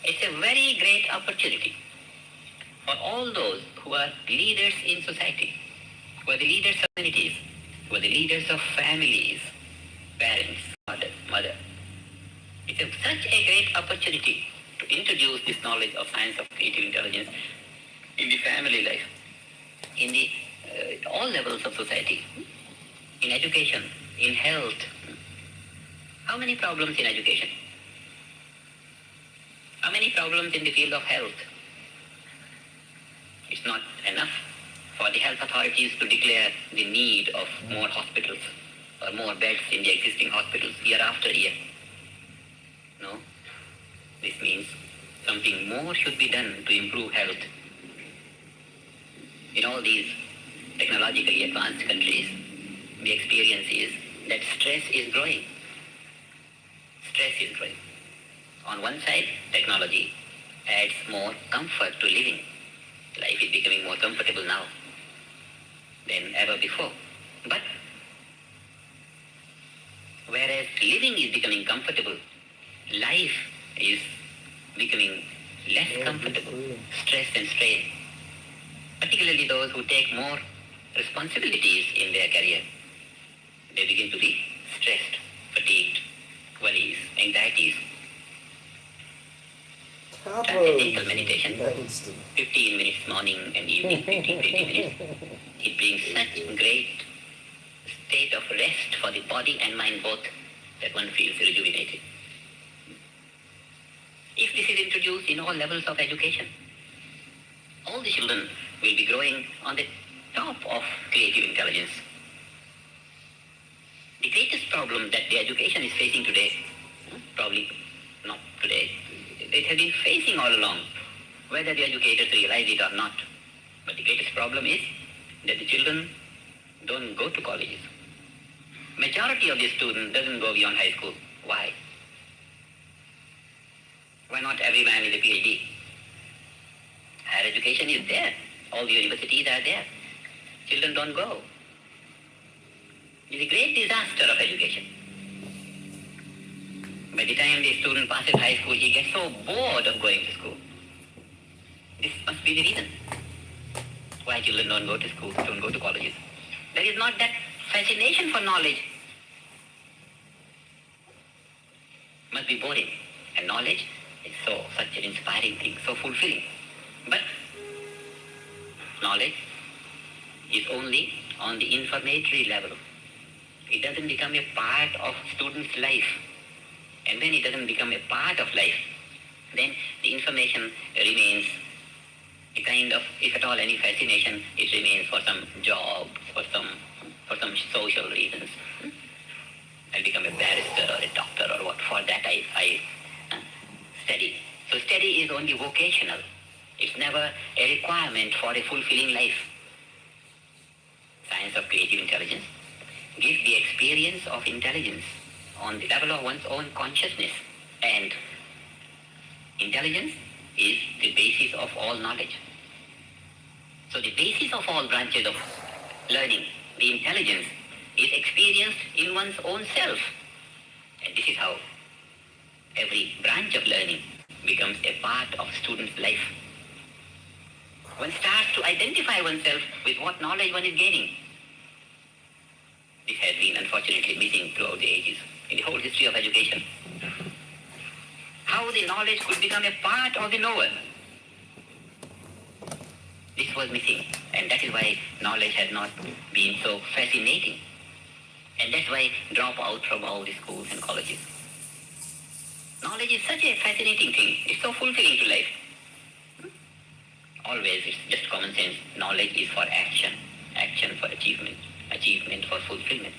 It's a very great opportunity for all those who are leaders in society, who are the leaders of communities, who are the leaders of families, parents, mother. It's such a great opportunity to introduce this knowledge of science of creative intelligence in the family life, in the all levels of society, in education, in health. How many problems in education? How many problems in the field of health? It's not enough for the health authorities to declare the need of more hospitals or more beds in the existing hospitals year after year. No. This means something more should be done to improve health. In all these technologically advanced countries, the experience is that stress is growing. Stress is growing. On one side, technology adds more comfort to living. Life is becoming more comfortable now than ever before. But whereas living is becoming comfortable, life is becoming less comfortable. Stress and strain. Particularly those who take more responsibilities in their career. They begin to be stressed, fatigued, worries, anxieties. Transcendental meditation, 15 minutes morning and evening, 15, 20 minutes. It brings such great state of rest for the body and mind both that one feels rejuvenated. If this is introduced in all levels of education, all the children will be growing on the top of creative intelligence. The greatest problem that the education is facing today, probably not today, it has been facing all along, whether the educators realize it or not. But the greatest problem is that the children don't go to colleges. Majority of the students doesn't go beyond high school. Why? Why not every man is a PhD? Higher education is there. All the universities are there. Children don't go. It is a great disaster of education. By the time the student passes high school, he gets so bored of going to school. This must be the reason why children don't go to school, don't go to colleges. There is not that fascination for knowledge. Must be boring. And knowledge is such an inspiring thing, so fulfilling. But knowledge is only on the informatory level. It doesn't become a part of student's life. And when it doesn't become a part of life, then the information remains a kind of, if at all any fascination, it remains for some job, for some social reasons. I'll become a barrister or a doctor or what. For that I study. So study is only vocational. It's never a requirement for a fulfilling life. Science of creative intelligence gives the experience of intelligence on the level of one's own consciousness. And intelligence is the basis of all knowledge. So the basis of all branches of learning, the intelligence, is experienced in one's own self. And this is how every branch of learning becomes a part of student's life. One starts to identify oneself with what knowledge one is gaining. This has been unfortunately missing throughout the ages, in the whole history of education. How the knowledge could become a part of the knower. This was missing, and that is why knowledge has not been so fascinating. And that's why drop out from all the schools and colleges. Knowledge is such a fascinating thing. It's so fulfilling to life. Always, it's just common sense. Knowledge is for action. Action for achievement. Achievement for fulfillment.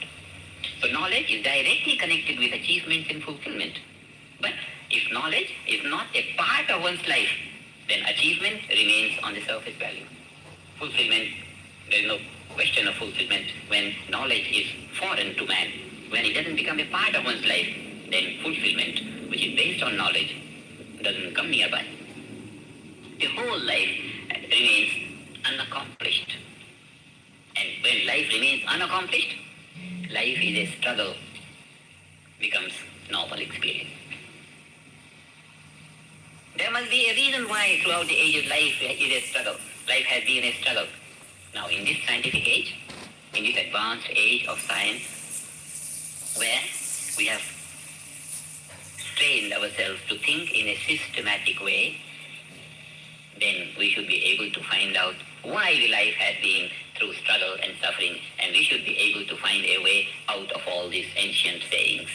So knowledge is directly connected with achievements and fulfillment. But if knowledge is not a part of one's life, then achievement remains on the surface value. Fulfillment, there is no question of fulfillment when knowledge is foreign to man. When it doesn't become a part of one's life, then fulfillment, which is based on knowledge, doesn't come nearby. The whole life remains unaccomplished. And when life remains unaccomplished, life is a struggle, becomes normal experience. There must be a reason why throughout the ages life is a struggle. Life has been a struggle. Now in this scientific age, in this advanced age of science, where we have trained ourselves to think in a systematic way, then we should be able to find out why the life has been through struggle and suffering, and we should be able to find a way out of all these ancient sayings.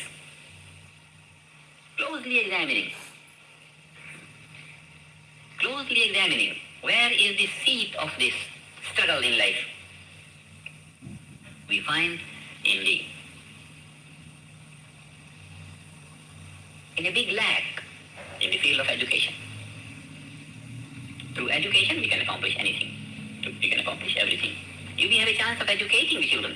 Closely examining, where is the seat of this struggle in life? We find in a big lack in the field of education. Through education, we can accomplish anything. We can accomplish everything. If we have a chance of educating the children,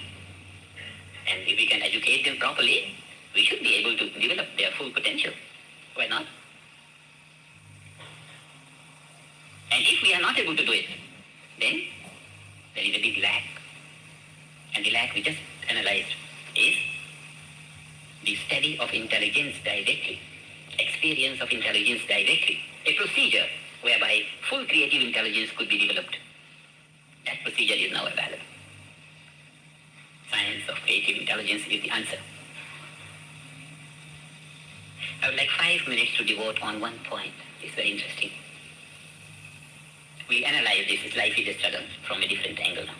and if we can educate them properly, we should be able to develop their full potential. Why not? And if we are not able to do it, then there is a big lack. And the lack we just analyzed is the study of intelligence directly, experience of intelligence directly, a procedure whereby full creative intelligence could be developed. That procedure is now available. Science of creative intelligence is the answer. I would like 5 minutes to devote on one point. It's very interesting. We analyze this life is a struggle from a different angle now.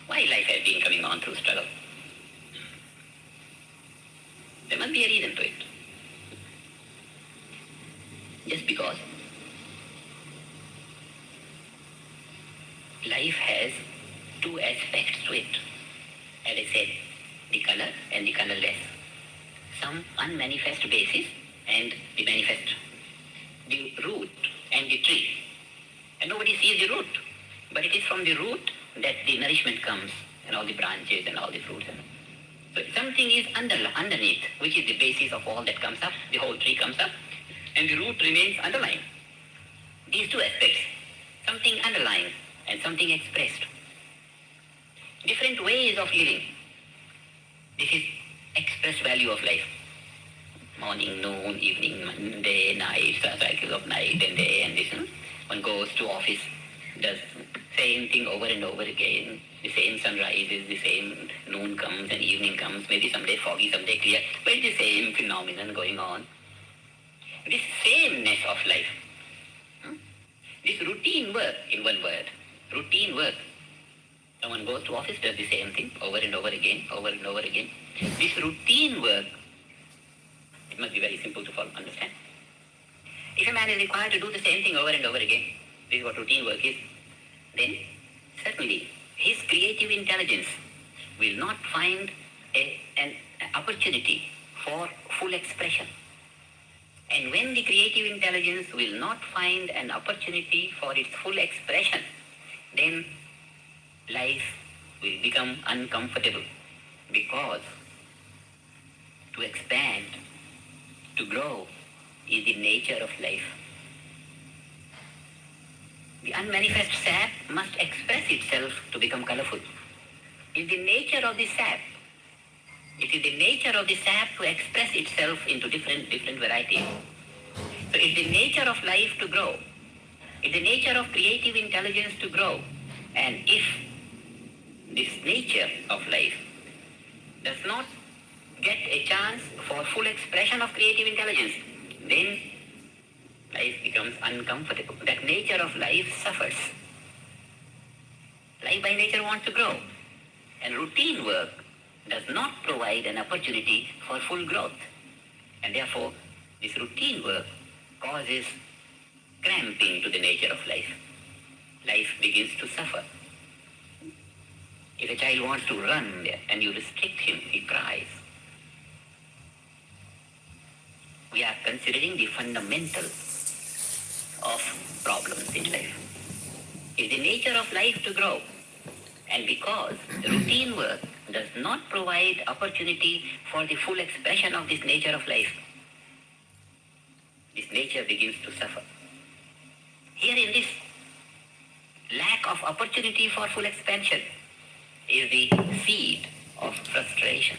Why life has been coming on through struggle? There must be a reason to it. Just because life has two aspects to it. As I said, the color and the colorless. Some unmanifest basis and the manifest. The root and the tree. And nobody sees the root. But it is from the root that the nourishment comes and all the branches and all the fruits. So something is underneath, which is the basis of all that comes up. The whole tree comes up and the root remains underlying. These two aspects, something underlying and something expressed. Different ways of living. This is expressed value of life. Morning, noon, evening, day, night, cycle of night and day and this. One goes to office, does same thing over and over again. The same sun rises, the same noon comes and evening comes. Maybe someday foggy, someday clear. But it's the same phenomenon going on. This sameness of life. This routine work, in one word. Routine work. Someone goes to office, does the same thing over and over again, over and over again. This routine work, it must be very simple to understand. If a man is required to do the same thing over and over again, this is what routine work is, then certainly his creative intelligence will not find an opportunity for full expression. And when the creative intelligence will not find an opportunity for its full expression, then life will become uncomfortable, because to expand, to grow, is the nature of life. The unmanifest sap must express itself to become colorful. It is the nature of the sap. It is the nature of the sap to express itself into different varieties. So it is the nature of life to grow. It is the nature of creative intelligence to grow. And if this nature of life does not get a chance for full expression of creative intelligence, then life becomes uncomfortable. That nature of life suffers. Life by nature wants to grow. And routine work does not provide an opportunity for full growth. And therefore, this routine work causes cramping to the nature of life. Life begins to suffer. If a child wants to run and you restrict him, he cries. We are considering the fundamental of problems in life. It's the nature of life to grow. And because routine work does not provide opportunity for the full expression of this nature of life, this nature begins to suffer. Here in this lack of opportunity for full expansion is the seed of frustration.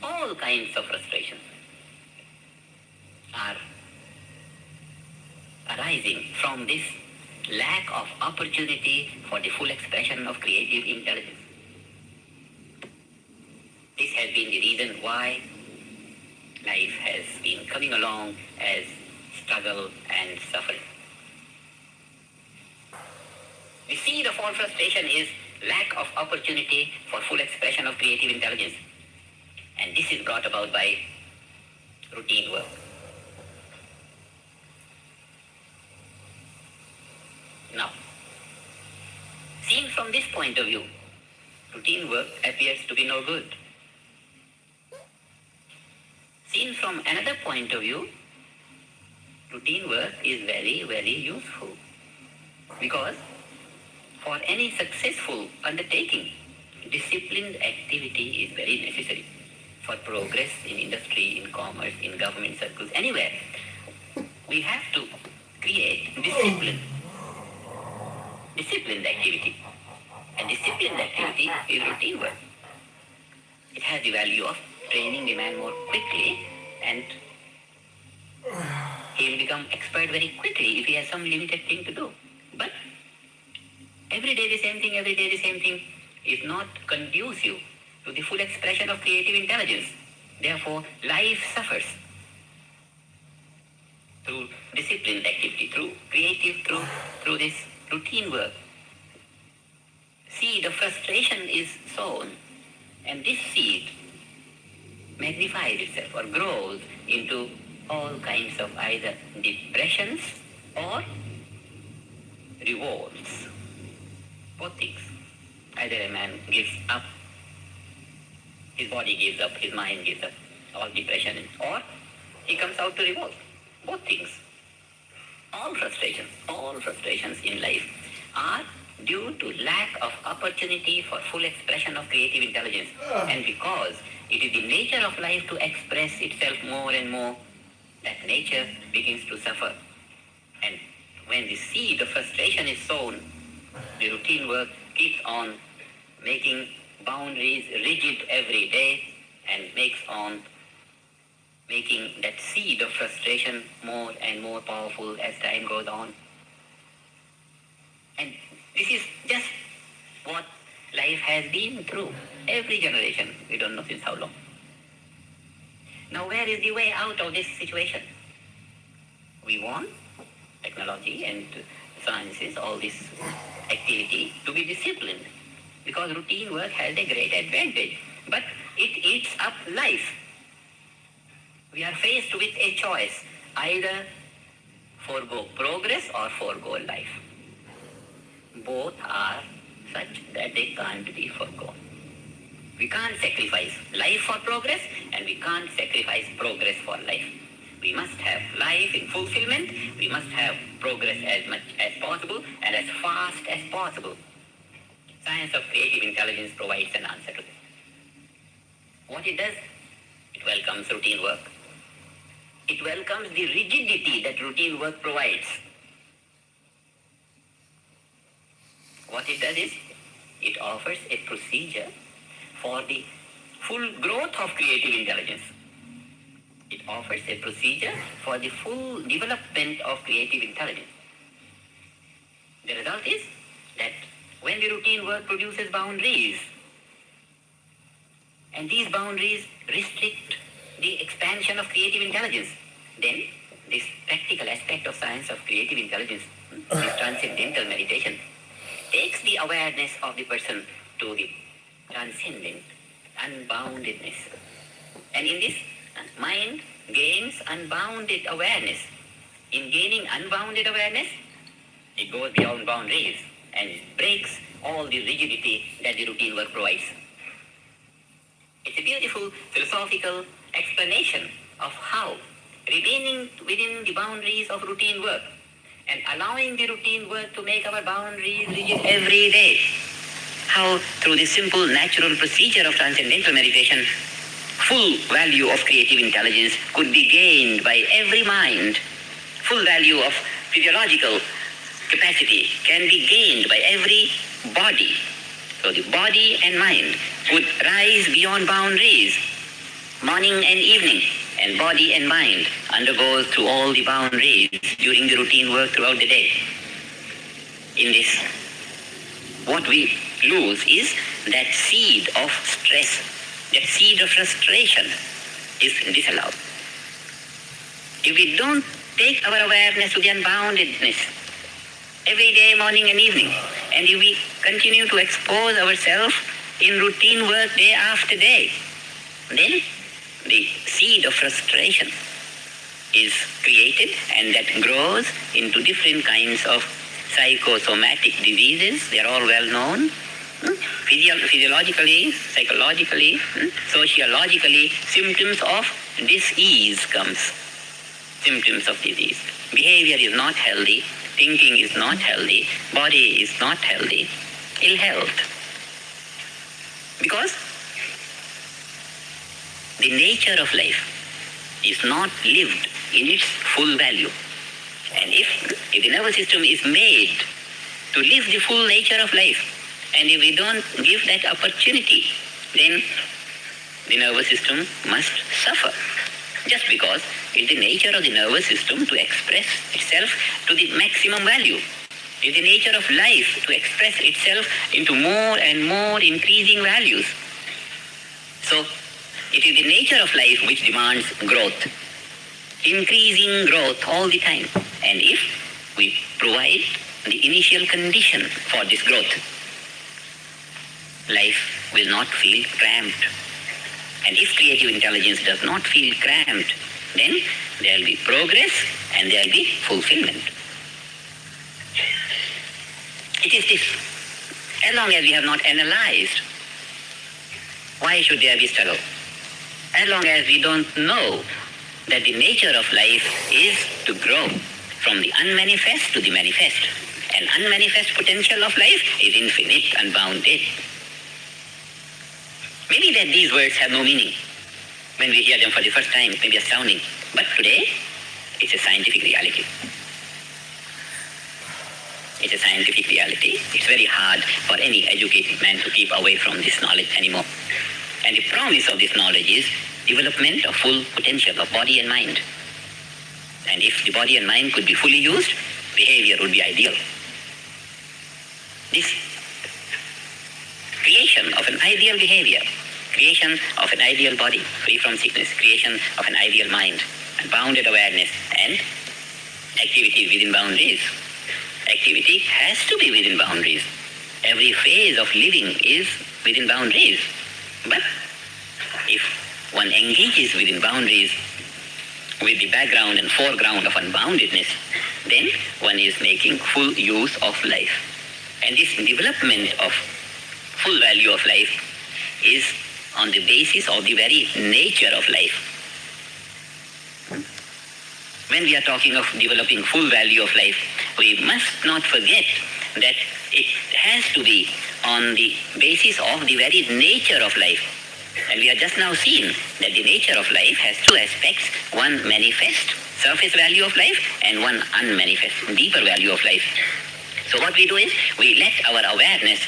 All kinds of frustrations. arising from this lack of opportunity for the full expression of creative intelligence. This has been the reason why life has been coming along as struggle and suffering. The seed of all frustration is lack of opportunity for full expression of creative intelligence. And this is brought about by routine work. Now, seen from this point of view, routine work appears to be no good. Seen from another point of view, routine work is very, very useful. Because for any successful undertaking, disciplined activity is very necessary for progress in industry, in commerce, in government circles, anywhere. We have to create disciplined activity. And disciplined activity is routine work. It has the value of training the man more quickly, and he will become expert very quickly if he has some limited thing to do. But every day the same thing is not conducive to the full expression of creative intelligence. Therefore, life suffers. Through disciplined activity, through this routine work, seed of frustration is sown, and this seed magnifies itself or grows into all kinds of either depressions or revolts. Both things. Either a man gives up, his body gives up, his mind gives up, all depression, or he comes out to revolt. Both things. All frustrations in life are due to lack of opportunity for full expression of creative intelligence. And because it is the nature of life to express itself more and more, that nature begins to suffer. And when the seed of frustration is sown, the routine work keeps on making boundaries rigid every day and makes on making that seed of frustration more and more powerful as time goes on. And this is just what life has been through. Every generation, we don't know since how long. Now, where is the way out of this situation? We want technology and sciences, all this activity, to be disciplined, because routine work has a great advantage, but it eats up life. We are faced with a choice, either forego progress or forego life. Both are such that they can't be forgone. We can't sacrifice life for progress, and we can't sacrifice progress for life. We must have life in fulfillment, we must have progress as much as possible and as fast as possible. Science of creative intelligence provides an answer to this. What it does? It welcomes routine work. It welcomes the rigidity that routine work provides. What it does is, it offers a procedure for the full growth of creative intelligence. It offers a procedure for the full development of creative intelligence. The result is that when the routine work produces boundaries, and these boundaries restrict the expansion of creative intelligence, then this practical aspect of science of creative intelligence, this transcendental meditation, takes the awareness of the person to the transcendent, unboundedness. And in this, mind gains unbounded awareness. In gaining unbounded awareness, it goes beyond boundaries and breaks all the rigidity that the routine work provides. It's a beautiful philosophical explanation of how remaining within the boundaries of routine work and allowing the routine work to make our boundaries rigid every day, how through the simple natural procedure of transcendental meditation, full value of creative intelligence could be gained by every mind. Full value of physiological capacity can be gained by every body. So the body and mind could rise beyond boundaries, morning and evening, and body and mind undergoes through all the boundaries during the routine work throughout the day. In this, what we lose is that seed of stress, that seed of frustration is disallowed. If we don't take our awareness to the unboundedness every day, morning and evening, and if we continue to expose ourselves in routine work day after day, then the seed of frustration is created, and that grows into different kinds of psychosomatic diseases. They are all well known. Physiologically, psychologically, sociologically, symptoms of disease comes. Symptoms of disease. Behavior is not healthy, thinking is not healthy, body is not healthy, ill health. Because the nature of life is not lived in its full value. And if the nervous system is made to live the full nature of life, and if we don't give that opportunity, then the nervous system must suffer. Just because it's the nature of the nervous system to express itself to the maximum value. It's the nature of life to express itself into more and more increasing values. So, it is the nature of life which demands growth, increasing growth all the time. And if we provide the initial condition for this growth, life will not feel cramped. And if creative intelligence does not feel cramped, then there will be progress and there will be fulfillment. It is this. As long as we have not analyzed, why should there be struggle? As long as we don't know that the nature of life is to grow from the unmanifest to the manifest. And unmanifest potential of life is infinite, unbounded. Maybe that these words have no meaning. When we hear them for the first time, it may be astounding. But today, it's a scientific reality. It's a scientific reality. It's very hard for any educated man to keep away from this knowledge anymore. And the promise of this knowledge is development of full potential of body and mind. And if the body and mind could be fully used, behavior would be ideal. This creation of an ideal behavior, creation of an ideal body, free from sickness, creation of an ideal mind, and bounded awareness, and activity within boundaries. Activity has to be within boundaries. Every phase of living is within boundaries. But if one engages within boundaries with the background and foreground of unboundedness, then one is making full use of life. And this development of full value of life is on the basis of the very nature of life. When we are talking of developing full value of life, we must not forget that it has to be on the basis of the very nature of life. And we have just now seen that the nature of life has two aspects, one manifest, surface value of life, and one unmanifest, deeper value of life. So what we do is, we let our awareness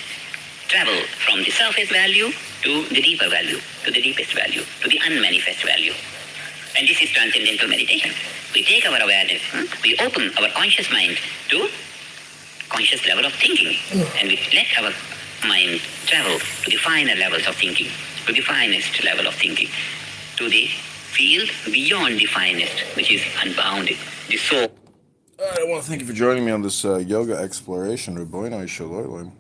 travel from the surface value to the deeper value, to the deepest value, to the unmanifest value. And this is transcendental meditation. We take our awareness, we open our conscious mind to conscious level of thinking, and we let our mind travel to the finer levels of thinking, to the finest level of thinking, to the field beyond the finest, which is unbounded, the soul. All right, I want to thank you for joining me on this yoga exploration. Rabbi Shalom.